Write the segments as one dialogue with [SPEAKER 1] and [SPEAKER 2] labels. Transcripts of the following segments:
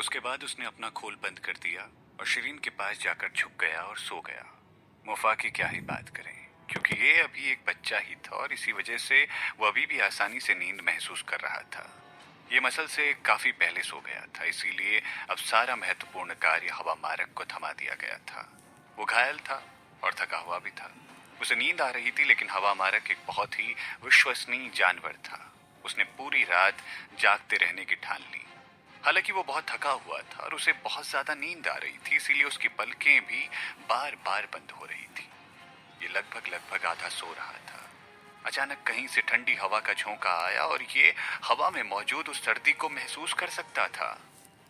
[SPEAKER 1] उसके बाद उसने अपना खोल बंद कर दिया और शिरीन के पास जाकर झुक गया और सो गया। मुफा की क्या ही बात करें, क्योंकि ये अभी एक बच्चा ही था और इसी वजह से वो अभी भी आसानी से नींद महसूस कर रहा था। ये मसल से काफी पहले सो गया था, इसीलिए अब सारा महत्वपूर्ण कार्य हवा मारक को थमा दिया गया था। वो घायल था और थका हुआ भी था। उसे नींद आ रही थी, लेकिन हवा मारक एक बहुत ही विश्वसनीय जानवर था। उसने पूरी रात जागते रहने की ठान ली। हालांकि वो बहुत थका हुआ था और उसे बहुत ज्यादा नींद आ रही थी, इसीलिए उसकी पलकें भी बार बार बंद हो रही थी। ये लगभग लगभग आधा सो रहा था। अचानक कहीं से ठंडी हवा का झोंका आया और ये हवा में मौजूद उस सर्दी को महसूस कर सकता था।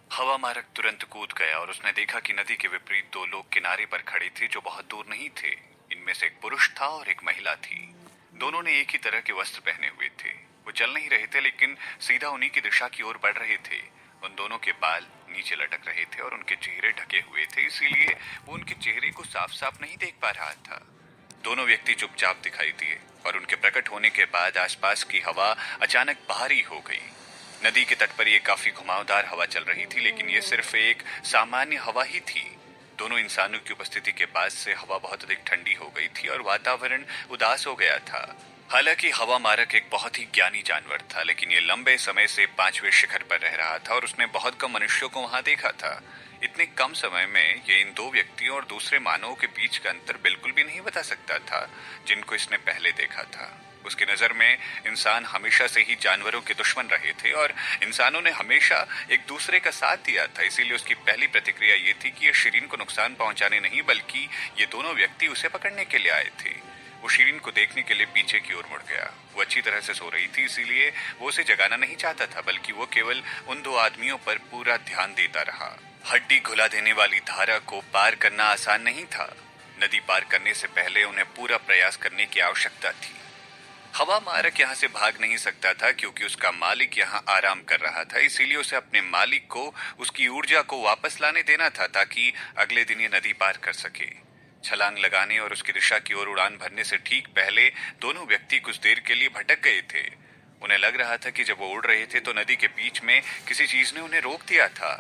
[SPEAKER 1] हवा मारक तुरंत कूद गया और उसने देखा कि नदी के विपरीत दो लोग किनारे पर खड़े थे जो बहुत दूर नहीं थे। इनमें से एक पुरुष था और एक महिला थी। दोनों ने एक ही तरह के वस्त्र पहने हुए थे। वो चल नहीं रहे थे, लेकिन सीधा उन्हीं की दिशा की ओर बढ़ रहे थे। उन दोनों के बाल नीचे लटक रहे थे और उनके चेहरे ढके हुए थे, इसीलिए वो उनके चेहरे को साफ साफ नहीं देख पा रहा था। दोनों व्यक्ति चुपचाप दिखाई दिए और उनके प्रकट होने के बाद आसपास की हवा अचानक भारी हो गई। नदी के तट पर यह काफी घुमावदार हवा चल रही थी, लेकिन यह सिर्फ एक सामान्य हवा ही थी। दोनों इंसानों की उपस्थिति के बाद से हवा बहुत अधिक ठंडी हो गई थी और वातावरण उदास हो गया था। हालांकि हवा मारक एक बहुत ही ज्ञानी जानवर था, लेकिन ये लंबे समय से 5वें शिखर पर रह रहा था और उसने बहुत कम मनुष्यों को वहां देखा था। इतने कम समय में ये इन दो व्यक्तियों और दूसरे मानवों के बीच का अंतर बिल्कुल भी नहीं बता सकता था जिनको इसने पहले देखा था। उसकी नजर में इंसान हमेशा से ही जानवरों के दुश्मन रहे थे और इंसानों ने हमेशा एक दूसरे का साथ दिया था। इसीलिए उसकी पहली प्रतिक्रिया ये थी कि ये शिरीन को नुकसान पहुंचाने नहीं, बल्कि ये दोनों व्यक्ति उसे पकड़ने के लिए आए थे। वो शिरीन को देखने के लिए पीछे की ओर मुड़ गया। वो अच्छी तरह से सो रही थी, इसीलिए वो उसे जगाना नहीं चाहता था, बल्कि वो केवल उन दो आदमियों पर पूरा ध्यान देता रहा। हड्डी घुला देने वाली धारा को पार करना आसान नहीं था। नदी पार करने से पहले उन्हें पूरा प्रयास करने की आवश्यकता थी। हवा मारक यहाँ से भाग नहीं सकता था क्योंकि उसका मालिक यहाँ आराम कर रहा था, इसीलिए उसे अपने मालिक को उसकी ऊर्जा को वापस लाने देना था ताकि अगले दिन ये नदी पार कर सके। छलांग लगाने और उसकी दिशा की ओर उड़ान भरने से ठीक पहले दोनों व्यक्ति कुछ देर के लिए भटक गए थे। उन्हें लग रहा था कि जब वो उड़ रहे थे तो नदी के बीच में किसी चीज ने उन्हें रोक दिया था।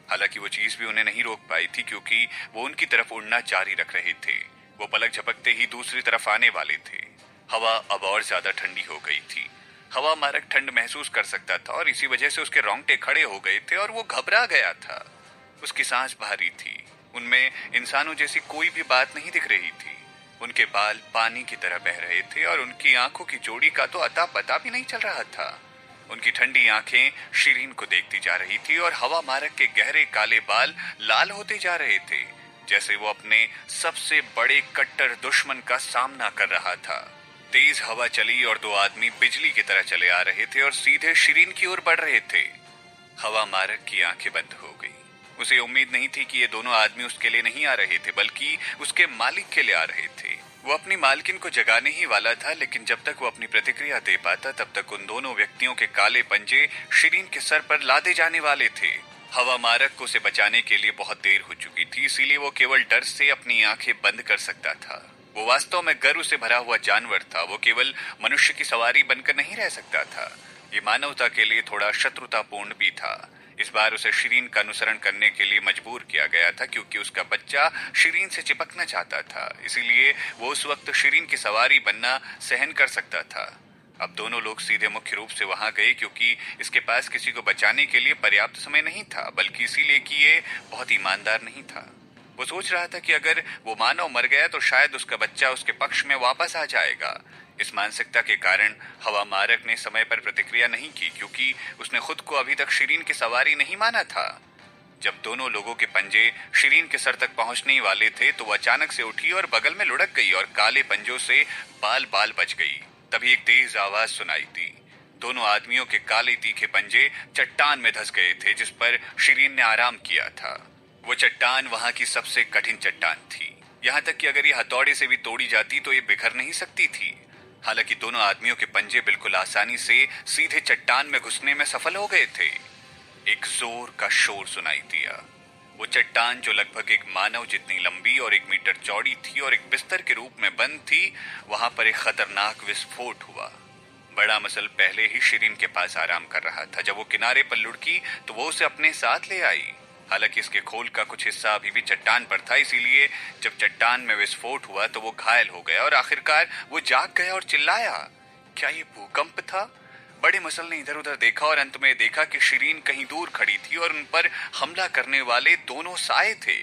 [SPEAKER 1] हालांकि वो चीज भी उन्हें नहीं रोक पाई थी, क्योंकि वो उनकी तरफ उड़ना जारी रख रहे थे। वो पलक झपकते ही दूसरी तरफ आने वाले थे। हवा अब और ज्यादा ठंडी हो गई थी। हवा मारक ठंड महसूस कर सकता था और इसी वजह से उसके रोंगटे खड़े हो गए थे और वो घबरा गया था। उसकी सांस भारी थी। उनमें इंसानों जैसी कोई भी बात नहीं दिख रही थी। उनके बाल पानी की तरह बह रहे थे और उनकी आंखों की जोड़ी का तो अता पता भी नहीं चल रहा था। उनकी ठंडी आंखें शिरीन को देखती जा रही थी और हवा मारक के गहरे काले बाल लाल होते जा रहे थे, जैसे वो अपने सबसे बड़े कट्टर दुश्मन का सामना कर रहा था। तेज हवा चली और दो आदमी बिजली की तरह चले आ रहे थे और सीधे शिरीन की ओर बढ़ रहे थे। हवा मारक की आंखें बंद हो गई। उसे उम्मीद नहीं थी कि ये दोनों आदमी उसके लिए नहीं आ रहे थे, बल्कि उसके मालिक के लिए आ रहे थे। वो अपनी मालकिन को जगाने ही वाला था, लेकिन जब तक वो अपनी प्रतिक्रिया दे पाता तब तक उन दोनों व्यक्तियों के काले पंजे शिरीन के सर पर लादे जाने वाले थे। हवा मारक को उसे बचाने के लिए बहुत देर हो चुकी थी, इसीलिए वो केवल डर से अपनी आंखें बंद कर सकता था। वो वास्तव में गर्व से भरा हुआ जानवर था। वो केवल मनुष्य की सवारी बनकर नहीं रह सकता था। ये मानवता के लिए थोड़ा शत्रुतापूर्ण भी था। इस बार उसे शिरीन का अनुसरण करने के लिए मजबूर किया गया था, क्योंकि उसका बच्चा शिरीन से चिपकना चाहता था। इसीलिए वो उस वक्त शिरीन की सवारी बनना सहन कर सकता था। अब दोनों लोग सीधे मुख्य रूप से वहां गए, क्योंकि इसके पास किसी को बचाने के लिए पर्याप्त समय नहीं था, बल्कि इसीलिए कि ये बहुत ईमानदार नहीं था। वो सोच रहा था कि अगर वो मानव मर गया तो शायद उसका बच्चा उसके पक्ष में वापस आ जाएगा। इस मानसिकता के कारण हवा मारक ने समय पर प्रतिक्रिया नहीं की, क्योंकि उसने खुद को अभी तक शिरीन की सवारी नहीं माना था। जब दोनों लोगों के पंजे शिरीन के सर तक पहुंचने वाले थे तो वो अचानक से उठी और बगल में लुढ़क गई और काले पंजों से बाल बाल बच गई। तभी एक तेज आवाज सुनाई दी। दोनों आदमियों के काले तीखे पंजे चट्टान में धंस गए थे, जिस पर शिरीन ने आराम किया था। वो चट्टान वहां की सबसे कठिन चट्टान थी। यहाँ तक कि अगर ये हथौड़े से भी तोड़ी जाती तो ये बिखर नहीं सकती थी। हालांकि दोनों आदमियों के पंजे बिल्कुल आसानी से सीधे चट्टान में घुसने में सफल हो गए थे। एक जोर का शोर सुनाई दिया। वो चट्टान जो लगभग एक मानव जितनी लंबी और 1 मीटर चौड़ी थी और एक बिस्तर के रूप में बंद थी, वहां पर एक खतरनाक विस्फोट हुआ। बड़ा मसल पहले ही शिरीन के पास आराम कर रहा था। जब वो किनारे पर लुढ़की तो वो उसे अपने साथ ले आई। हालांकि इसके खोल का कुछ हिस्सा अभी भी चट्टान पर था, इसीलिए जब चट्टान में विस्फोट हुआ तो वो घायल हो गया और आखिरकार वो जाग गया और चिल्लाया। क्या ये भूकंप था? बड़े मसल ने इधर उधर देखा और अंत में देखा कि शिरीन कहीं दूर खड़ी थी और उन पर हमला करने वाले दोनों साए थे।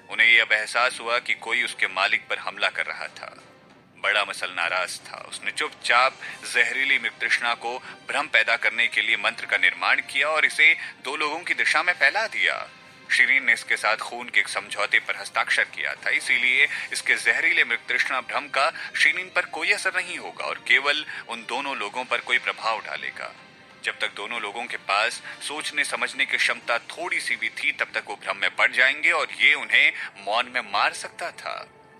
[SPEAKER 1] उन्हें यह अब एहसास हुआ कि कोई उसके मालिक पर हमला कर रहा था। बड़ा मसल नाराज था। उसने चुपचाप जहरीली मृगतृष्णा को भ्रम पैदा करने के लिए मंत्र का निर्माण किया और इसे दो लोगों की दिशा में फैला दिया। शिरीन ने इसके साथ खून के एक समझौते पर हस्ताक्षर किया था, इसीलिए इसके जहरीले मृगतृष्णा भ्रम का शिरीन पर कोई असर नहीं होगा और केवल उन दोनों लोगों पर कोई प्रभाव डालेगा। जब तक दोनों लोगों के पास सोचने समझने की क्षमता थोड़ी सी भी थी, तब तक वो भ्रम में पड़ जाएंगे और ये उन्हें मौन में मार सकता था।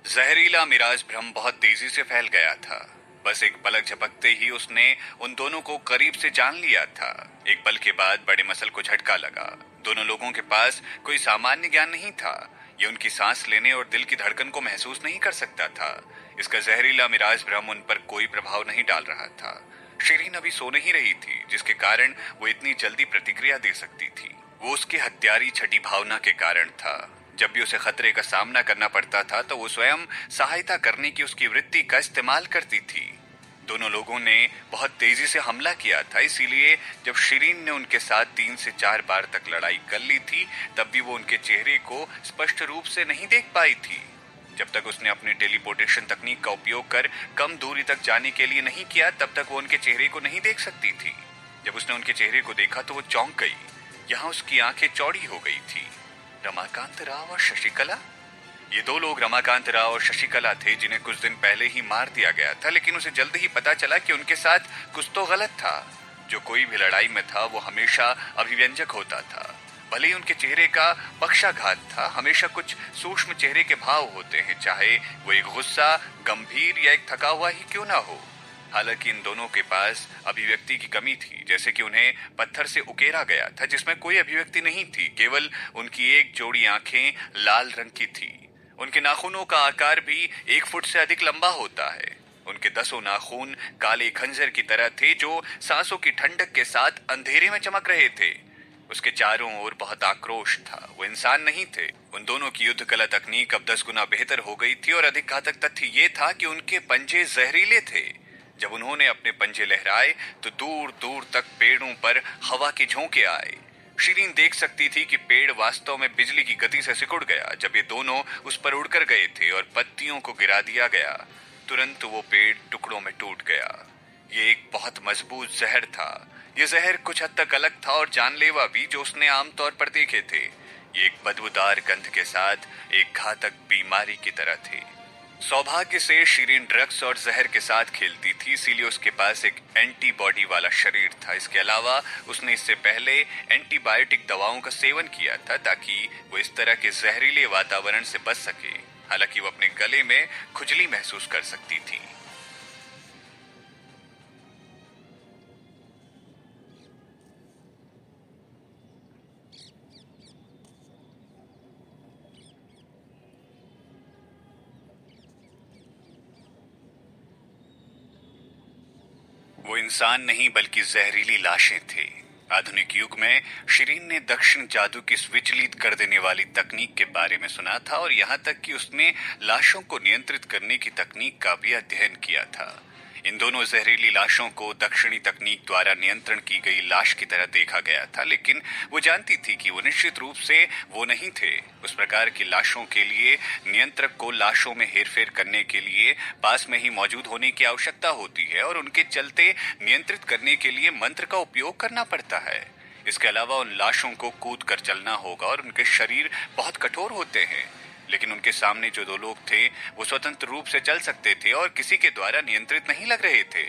[SPEAKER 1] जहरीला मिराज भ्रम बहुत तेजी से फैल गया था। बस एक पलक झपकते ही उसने उन दोनों को करीब से जान लिया था। एक पल के बाद बड़े मसल को झटका लगा। दोनों लोगों के पास कोई सामान्य ज्ञान नहीं था। ये उनकी सांस लेने और दिल की धड़कन को महसूस नहीं कर सकता था। इसका जहरीला मिराज भ्रम उन पर कोई प्रभाव नहीं डाल रहा था। शिरीन अभी सो नहीं रही थी, जिसके कारण वो इतनी जल्दी प्रतिक्रिया दे सकती थी। वो उसकी हत्यारी छठी भावना के कारण था। जब भी उसे खतरे का सामना करना पड़ता था तो वो स्वयं सहायता करने की उसकी वृत्ति का इस्तेमाल करती थी। दोनों लोगों ने बहुत तेजी से हमला किया था, इसीलिए जब शिरीन ने उनके साथ 3 से 4 बार तक लड़ाई कर ली थी, तब भी वो उनके चेहरे को स्पष्ट रूप से नहीं देख पाई थी। जब तक उसने अपनी टेलीपोर्टेशन तकनीक का उपयोग कर कम दूरी तक जाने के लिए नहीं किया, तब तक वो उनके चेहरे को नहीं देख सकती थी। जब उसने उनके चेहरे को देखा तो वो चौंक गई। यहाँ उसकी आंखें चौड़ी हो गई थी। रमाकांत राव और शशिकला, ये दो लोग रमाकांत राव और शशिकला थे जिन्हें कुछ दिन पहले ही मार दिया गया था, लेकिन उसे जल्द ही पता चला कि उनके साथ कुछ तो गलत था। जो कोई भी लड़ाई में था वो हमेशा अभिव्यंजक होता था। भले ही उनके चेहरे का पक्षाघात था, हमेशा कुछ सूक्ष्म चेहरे के भाव होते हैं, चाहे वो एक गुस्सा, गंभीर या एक थका हुआ ही क्यों ना हो। हालांकि इन दोनों के पास अभिव्यक्ति की कमी थी, जैसे कि उन्हें पत्थर से उकेरा गया था जिसमें कोई अभिव्यक्ति नहीं थी। केवल उनकी एक जोड़ी आंखें लाल रंग की थी। उनके नाखूनों का आकार भी 1 फुट से अधिक लंबा होता है। उनके 10 नाखून काले खंजर की तरह थे जो सांसों की ठंडक के साथ अंधेरे में चमक रहे थे। उसके चारों ओर बहुत आक्रोश था। वो इंसान नहीं थे। उन दोनों की युद्ध कला तकनीक अब 10 गुना बेहतर हो गई थी और अधिक घातक तथ्य ये था कि उनके पंजे जहरीले थे। जब उन्होंने अपने पंजे लहराए तो दूर दूर तक पेड़ों पर हवा के झोंके आए। शिरीन देख सकती थी कि पेड़ वास्तव में बिजली की गति से सिकुड़ गया। जब ये दोनों उस पर उड़कर गए थे और पत्तियों को गिरा दिया गया, तुरंत वो पेड़ टुकड़ों में टूट गया। ये एक बहुत मजबूत जहर था। ये जहर कुछ हद तक अलग था और जानलेवा भी, जो उसने आमतौर पर देखे थे। ये एक बदबूदार गंध के साथ एक घातक बीमारी की तरह थे। सौभाग्य से शिरीन ड्रग्स और जहर के साथ खेलती थी, इसीलिए उसके पास एक एंटीबॉडी वाला शरीर था। इसके अलावा उसने इससे पहले एंटीबायोटिक दवाओं का सेवन किया था ताकि वो इस तरह के जहरीले वातावरण से बच सके। हालांकि वो अपने गले में खुजली महसूस कर सकती थी। वो इंसान नहीं बल्कि जहरीली लाशें थे। आधुनिक युग में शिरीन ने दक्षिण जादू की विचलित कर देने वाली तकनीक के बारे में सुना था और यहाँ तक कि उसने लाशों को नियंत्रित करने की तकनीक का भी अध्ययन किया था। इन दोनों जहरीली लाशों को दक्षिणी तकनीक द्वारा नियंत्रण की गई लाश की तरह देखा गया था, लेकिन वो जानती थी कि वो निश्चित रूप से वो नहीं थे। उस प्रकार की लाशों के लिए नियंत्रक को लाशों में हेरफेर करने के लिए पास में ही मौजूद होने की आवश्यकता होती है और उनके चलते नियंत्रित करने के लिए मंत्र का उपयोग करना पड़ता है। इसके अलावा उन लाशों को कूद कर चलना होगा और उनके शरीर बहुत कठोर होते हैं। लेकिन उनके सामने जो दो लोग थे वो स्वतंत्र रूप से चल सकते थे और किसी के द्वारा नियंत्रित नहीं लग रहे थे।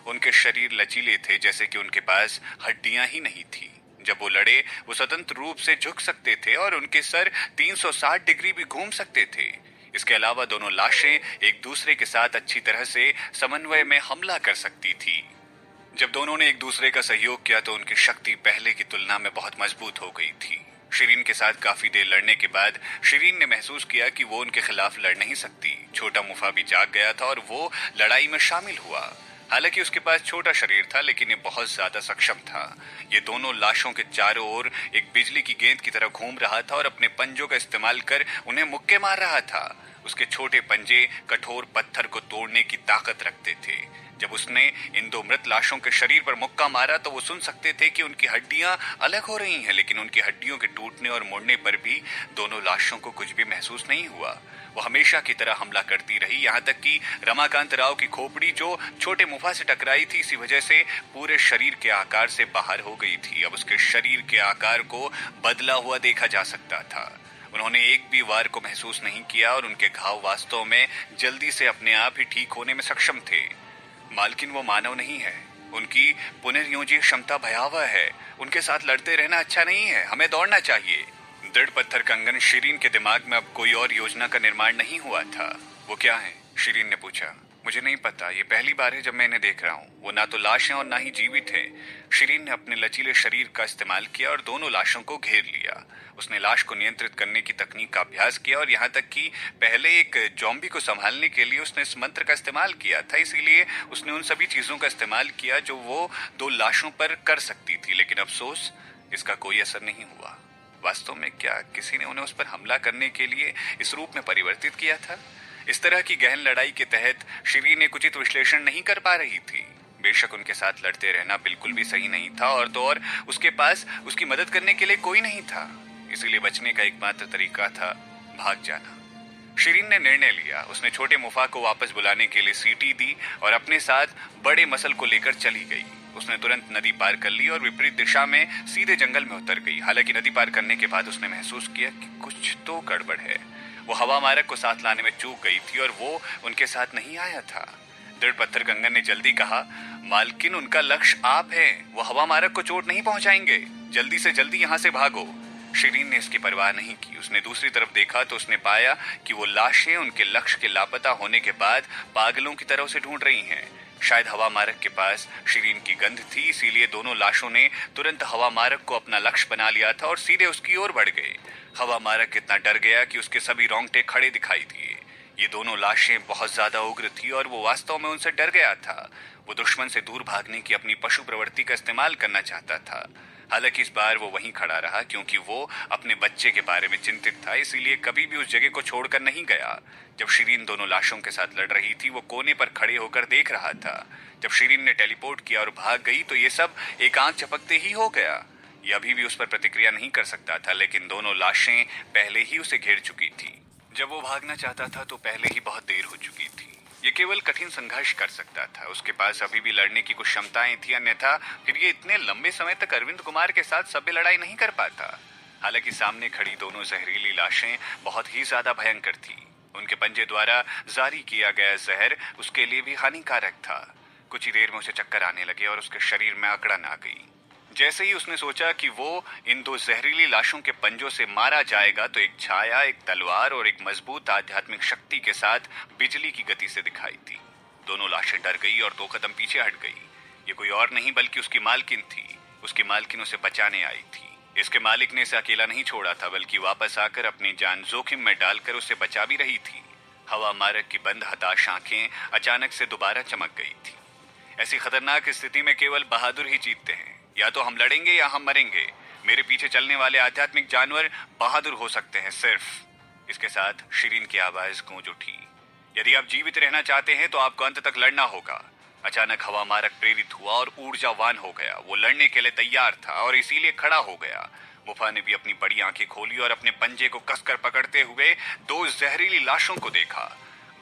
[SPEAKER 1] उनके शरीर लचीले थे, जैसे कि उनके पास हड्डियां ही नहीं थी। जब वो लड़े वो स्वतंत्र रूप से झुक सकते थे और उनके सर 360 डिग्री भी घूम सकते थे। इसके अलावा दोनों लाशें एक दूसरे के साथ अच्छी तरह से समन्वय में हमला कर सकती थी। जब दोनों ने एक दूसरे का सहयोग किया तो उनकी शक्ति पहले की तुलना में बहुत मजबूत हो गई थी। शिरीन के साथ काफी देर लड़ने के बाद शिरीन ने महसूस किया कि वो उनके खिलाफ लड़ नहीं सकती। छोटा मुफा भी जाग गया था और वो लड़ाई में शामिल हुआ। हालांकि उसके पास छोटा शरीर था, लेकिन ये बहुत ज्यादा सक्षम था। ये दोनों लाशों के चारों ओर एक बिजली की गेंद की तरह घूम रहा था और अपने पंजों का इस्तेमाल कर उन्हें मुक्के मार रहा था। उसके छोटे पंजे कठोर पत्थर को तोड़ने की ताकत रखते थे। जब उसने इन दो मृत लाशों के शरीर पर मुक्का मारा तो वो सुन सकते थे कि उनकी हड्डियां अलग हो रही हैं, लेकिन उनकी हड्डियों के टूटने और मुड़ने पर भी दोनों लाशों को कुछ भी महसूस नहीं हुआ। वो हमेशा की तरह हमला करती रही, यहाँ तक कि रमाकांत राव की खोपड़ी जो छोटे मुफा से टकराई थी, इसी वजह से पूरे शरीर के आकार से बाहर हो गई थी। अब उसके शरीर के आकार को बदला हुआ देखा जा सकता था। उन्होंने एक भी वार को महसूस नहीं किया और उनके घाव वास्तव में जल्दी से अपने आप ही ठीक होने में सक्षम थे। मालकिन वो मानव नहीं है। उनकी पुनर्योजी क्षमता भयावह है। उनके साथ लड़ते रहना अच्छा नहीं है। हमें दौड़ना चाहिए। दृढ़ पत्थर कंगन शिरीन के दिमाग में अब कोई और योजना का निर्माण नहीं हुआ था। वो क्या है? शिरीन ने पूछा। मुझे नहीं पता। ये पहली बार है जब मैं इन्हें देख रहा हूँ। वो ना तो लाश हैं और ना ही जीवित है। शिरीन ने अपने लचीले शरीर का इस्तेमाल किया और दोनों लाशों को घेर लिया। उसने लाश को नियंत्रित करने की तकनीक का अभ्यास किया और यहाँ तक कि पहले एक जॉम्बी को संभालने के लिए उसने इस मंत्र का इस्तेमाल किया था। इसीलिए उसने उन सभी चीजों का इस्तेमाल किया जो वो दो लाशों पर कर सकती थी, लेकिन अफसोस इसका कोई असर नहीं हुआ। वास्तव में क्या किसी ने उन्हें उस पर हमला करने के लिए इस रूप में परिवर्तित किया था? इस तरह की गहन लड़ाई के तहत शिरीन एक उचित विश्लेषण नहीं कर पा रही थी। बेशक उनके साथ लड़ते रहना बिल्कुल भी सही नहीं था, और तो और उसके पास उसकी मदद करने के लिए कोई नहीं था। इसीलिए बचने का एकमात्र तरीका था भाग जाना। शिरीन ने निर्णय लिया। उसने छोटे मुफा को वापस बुलाने के लिए सीटी दी और अपने साथ बड़े मसल को लेकर चली गई। उसने तुरंत नदी पार कर ली और विपरीत दिशा में सीधे जंगल में उतर गई। हालांकि नदी पार करने के बाद उसने महसूस किया कि कुछ तो गड़बड़ है। वो हवा मारक को साथ लाने में चूक गई थी और वो उनके साथ नहीं आया था। दृढ़ पत्थर कंगन ने जल्दी कहा, मालकिन उनका लक्ष्य आप हैं। वो हवा मारक को चोट नहीं पहुंचाएंगे। जल्दी से जल्दी यहाँ से भागो। शिरीन ने इसकी परवाह नहीं की। उसने दूसरी तरफ देखा तो उसने पाया कि वो लाशें उनके लक्ष्य के लापता होने के बाद पागलों की तरह उसे ढूंढ रही हैं। शायद हवा मारक के पास शिरीन की गंध थी, इसीलिए दोनों लाशों ने तुरंत हवा मारक को अपना लक्ष्य बना लिया था और सीधे उसकी ओर बढ़ गए। हवा मारक इतना डर गया कि उसके सभी रोंगटे खड़े दिखाई दिए। ये दोनों लाशें बहुत ज्यादा उग्र थी और वो वास्तव में उनसे डर गया था। वो दुश्मन से दूर भागने की अपनी पशु प्रवृत्ति का इस्तेमाल करना चाहता था। हालांकि इस बार वो वहीं खड़ा रहा, क्योंकि वो अपने बच्चे के बारे में चिंतित था, इसीलिए कभी भी उस जगह को छोड़कर नहीं गया। जब शिरीन दोनों लाशों के साथ लड़ रही थी, वो कोने पर खड़े होकर देख रहा था। जब शिरीन ने टेलीपोर्ट किया और भाग गई तो ये सब एक आंख झपकते ही हो गया। ये अभी भी उस पर प्रतिक्रिया नहीं कर सकता था, लेकिन दोनों लाशें पहले ही उसे घेर चुकी थी। जब वो भागना चाहता था तो पहले ही बहुत देर हो चुकी थी। ये केवल कठिन संघर्ष कर सकता था। उसके पास अभी भी लड़ने की कुछ क्षमताएं थी, अन्यथा फिर ये इतने लंबे समय तक अरविंद कुमार के साथ सभ्य लड़ाई नहीं कर पाता। हालांकि सामने खड़ी दोनों जहरीली लाशें बहुत ही ज्यादा भयंकर थी। उनके पंजे द्वारा जारी किया गया जहर उसके लिए भी हानिकारक था। कुछ ही देर में उसे चक्कर आने लगे और उसके शरीर में अकड़न आ गई। जैसे ही उसने सोचा कि वो इन दो जहरीली लाशों के पंजों से मारा जाएगा तो एक छाया, एक तलवार और एक मजबूत आध्यात्मिक शक्ति के साथ बिजली की गति से दिखाई दी। दोनों लाशें डर गई और 2 कदम पीछे हट गई। ये कोई और नहीं बल्कि उसकी मालकिन थी। उसकी मालकिन उसे बचाने आई थी। इसके मालिक ने इसे अकेला नहीं छोड़ा था, बल्कि वापस आकर अपनी जान जोखिम में डालकर उसे बचा भी रही थी। हवा मारक की बंद हताश आंखें अचानक से दोबारा चमक गई थी। ऐसी खतरनाक स्थिति में केवल बहादुर ही जीतते हैं। या तो हम लड़ेंगे या हम मरेंगे। मेरे पीछे चलने वाले आध्यात्मिक जानवर बहादुर हो सकते हैं सिर्फ। इसके साथ शिरीन की आवाज गूंज उठी। यदि आप जीवित रहना चाहते हैं तो आपको अंत तक लड़ना होगा। अचानक हवा मारक प्रेरित हुआ और ऊर्जावान हो गया। वो लड़ने के लिए तैयार था और इसीलिए खड़ा हो गया। मुफा ने भी अपनी बड़ी आंखें खोली और अपने पंजे को कसकर पकड़ते हुए 2 जहरीली लाशों को देखा।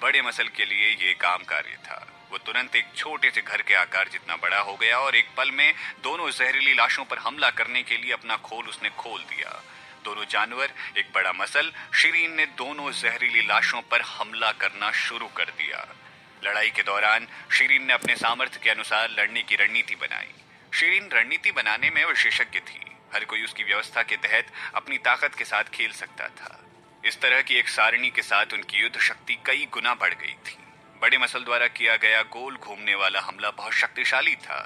[SPEAKER 1] बड़े मसल के लिए ये काम कार्य था। वो तुरंत एक छोटे से घर के आकार जितना बड़ा हो गया और एक पल में दोनों जहरीली लाशों पर हमला करने के लिए अपना खोल उसने खोल दिया। दोनों जानवर, एक बड़ा मसल, शिरीन ने दोनों जहरीली लाशों पर हमला करना शुरू कर दिया। लड़ाई के दौरान शिरीन ने अपने सामर्थ्य के अनुसार लड़ने की रणनीति बनाई। शिरीन रणनीति बनाने में विशेषज्ञ थी। हर कोई उसकी व्यवस्था के तहत अपनी ताकत के साथ खेल सकता था। इस तरह की एक सारणी के साथ उनकी युद्ध शक्ति कई गुना बढ़ गई थी। बड़े मसल द्वारा किया गया गोल घूमने वाला हमला बहुत शक्तिशाली था।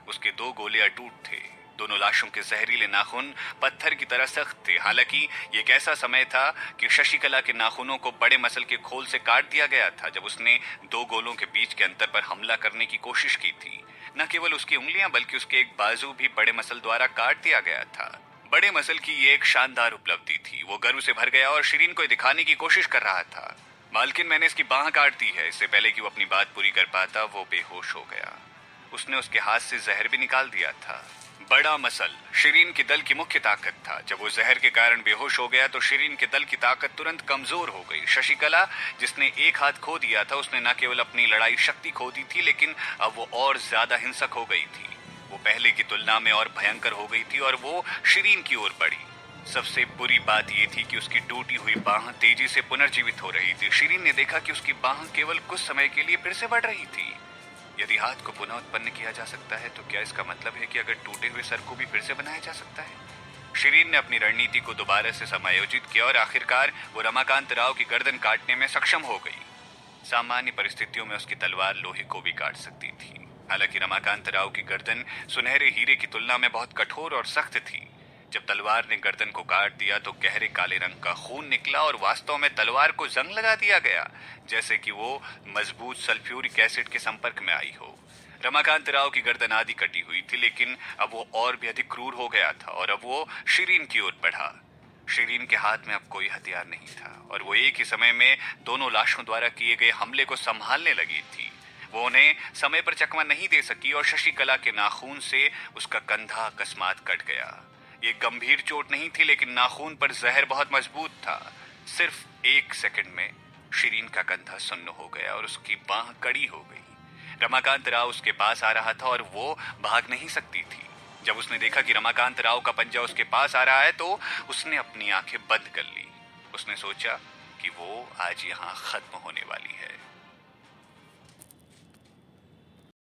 [SPEAKER 1] उसके 2 गोले अटूट थे। दोनों लाशों के जहरीले नाखून पत्थर की तरह सख्त थे। हालांकि ये एक ऐसा समय था कि शशिकला के नाखूनों को बड़े मसल के खोल से काट दिया गया था जब उसने दो गोलों के बीच के अंतर पर हमला करने की कोशिश की थी। न केवल उसकी उंगलियां बल्कि उसके एक बाजू भी बड़े मसल द्वारा काट दिया गया था। बड़े मसल की ये एक शानदार उपलब्धि थी। वो गर्व से भर गया और शिरीन को दिखाने की कोशिश कर रहा था। मालकिन, मैंने इसकी बाह काट दी है। इससे पहले कि वो अपनी बात पूरी कर पाता वो बेहोश हो गया। उसने उसके हाथ से जहर भी निकाल दिया था। बड़ा मसल शिरीन के दल की मुख्य ताकत था। जब वो जहर के कारण बेहोश हो गया तो शिरीन के दल की ताकत तुरंत कमजोर हो गई। शशिकला, जिसने एक हाथ खो दिया था, उसने न केवल अपनी लड़ाई शक्ति खो दी थी लेकिन अब वो और ज्यादा हिंसक हो गई थी। वो पहले की तुलना में और भयंकर हो गई थी और वो शिरीन की ओर बढ़ी। सबसे बुरी बात यह थी कि उसकी टूटी हुई बाह तेजी से पुनर्जीवित हो रही थी। शिरीन ने देखा कि उसकी बाह केवल कुछ समय के लिए फिर से बढ़ रही थी। यदि हाथ को पुनः उत्पन्न किया जा सकता है तो क्या इसका मतलब है कि अगर टूटे हुए सर को भी फिर से बनाया जा सकता है? शिरीन ने अपनी रणनीति को दोबारा से समायोजित किया और आखिरकार वो रमाकांत राव की गर्दन काटने में सक्षम हो गई। सामान्य परिस्थितियों में उसकी तलवार लोहे को भी काट सकती थी। हालांकि रमाकांत राव की गर्दन सुनहरे हीरे की तुलना में बहुत कठोर और सख्त थी। जब तलवार ने गर्दन को काट दिया तो गहरे काले रंग का खून निकला और वास्तव में तलवार को जंग लगा दिया गया, जैसे कि वो मजबूत सल्फ्यूरिक एसिड के संपर्क में आई हो। रमाकांत राव की गर्दन आधी कटी हुई थी लेकिन अब वो और भी अधिक क्रूर हो गया था और अब वो शिरीन की ओर बढ़ा। शिरीन के हाथ में अब कोई हथियार नहीं था और वो एक ही समय में दोनों लाशों द्वारा किए गए हमले को संभालने लगी थी। वो उन्हें समय पर चकमा नहीं दे सकी और शशिकला के नाखून से उसका कंधा अकस्मात कट गया। ये गंभीर चोट नहीं थी लेकिन नाखून पर जहर बहुत मजबूत था। सिर्फ एक सेकंड में शिरीन का कंधा सुन्न हो गया और उसकी बाह कड़ी हो गई। रमाकांत राव उसके पास आ रहा था और वो भाग नहीं सकती थी। जब उसने देखा कि रमाकांत राव का पंजा उसके पास आ रहा है तो उसने अपनी आंखें बंद कर ली। उसने सोचा कि वो आज यहाँ खत्म होने वाली है।